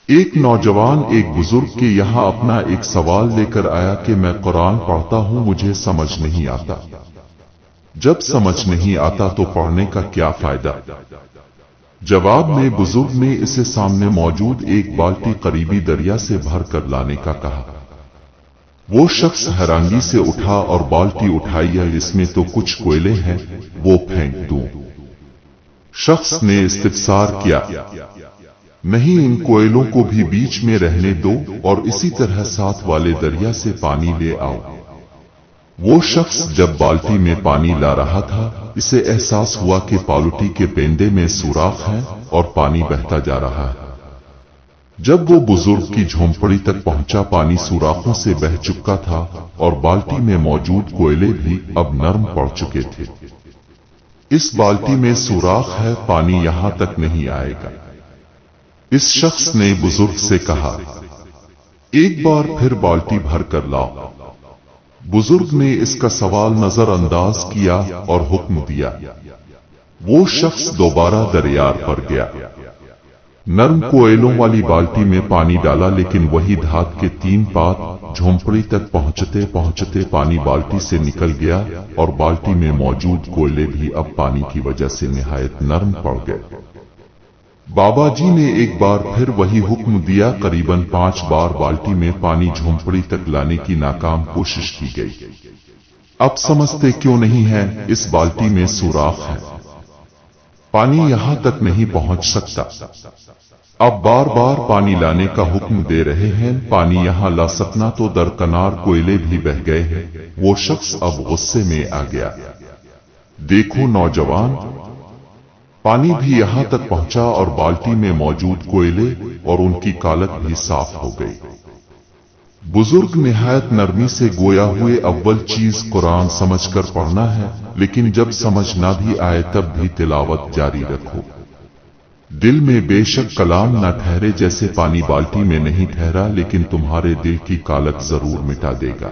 ایک نوجوان ایک بزرگ کے یہاں اپنا ایک سوال لے کر آیا کہ میں قرآن پڑھتا ہوں، مجھے سمجھ نہیں آتا۔ جب سمجھ نہیں آتا تو پڑھنے کا کیا فائدہ؟ جواب میں بزرگ نے اسے سامنے موجود ایک بالٹی قریبی دریا سے بھر کر لانے کا کہا۔ وہ شخص حیرانگی سے اٹھا اور بالٹی اٹھائی، اس میں تو کچھ کوئلے ہیں، وہ پھینک دوں؟ شخص نے استفسار کیا۔ نہیں، ان کوئلوں کو بھی بیچ میں رہنے دو اور اسی طرح ساتھ والے دریا سے پانی لے آؤ۔ وہ شخص جب بالٹی میں پانی لا رہا تھا، اسے احساس ہوا کہ بالٹی کے پیندے میں سوراخ ہے اور پانی بہتا جا رہا ہے۔ جب وہ بزرگ کی جھونپڑی تک پہنچا، پانی سوراخوں سے بہہ چکا تھا اور بالٹی میں موجود کوئلے بھی اب نرم پڑ چکے تھے۔ اس بالٹی میں سوراخ ہے، پانی یہاں تک نہیں آئے گا۔ اس شخص نے بزرگ سے کہا، ایک بار پھر بالٹی بھر کر لاؤ۔ بزرگ نے اس کا سوال نظر انداز کیا اور حکم دیا۔ وہ شخص دوبارہ دریا پر گیا، نرم کوئلوں والی بالٹی میں پانی ڈالا، لیکن وہی دھات کے 3 پات۔ جھونپڑی تک پہنچتے پہنچتے پانی بالٹی سے نکل گیا اور بالٹی میں موجود کوئلے بھی اب پانی کی وجہ سے نہایت نرم پڑ گئے۔ بابا جی نے ایک بار پھر وہی حکم دیا۔ قریباً 5 بار بالٹی میں پانی جھونپڑی تک لانے کی ناکام کوشش کی گئی۔ اب سمجھتے کیوں نہیں ہے؟ اس بالٹی میں سوراخ ہے، پانی یہاں تک نہیں پہنچ سکتا۔ اب بار بار پانی لانے کا حکم دے رہے ہیں، پانی یہاں لا سکنا تو درکنار کوئلے بھی بہہ گئے ہیں۔ وہ شخص اب غصے میں آ گیا۔ دیکھو نوجوان، پانی بھی یہاں تک پہنچا اور بالٹی میں موجود کوئلے اور ان کی کالک بھی صاف ہو گئی۔ بزرگ نہایت نرمی سے گویا ہوئے، اول چیز قرآن سمجھ کر پڑھنا ہے، لیکن جب سمجھ نہ بھی آئے تب بھی تلاوت جاری رکھو۔ دل میں بے شک کلام نہ ٹھہرے، جیسے پانی بالٹی میں نہیں ٹھہرا، لیکن تمہارے دل کی کالک ضرور مٹا دے گا۔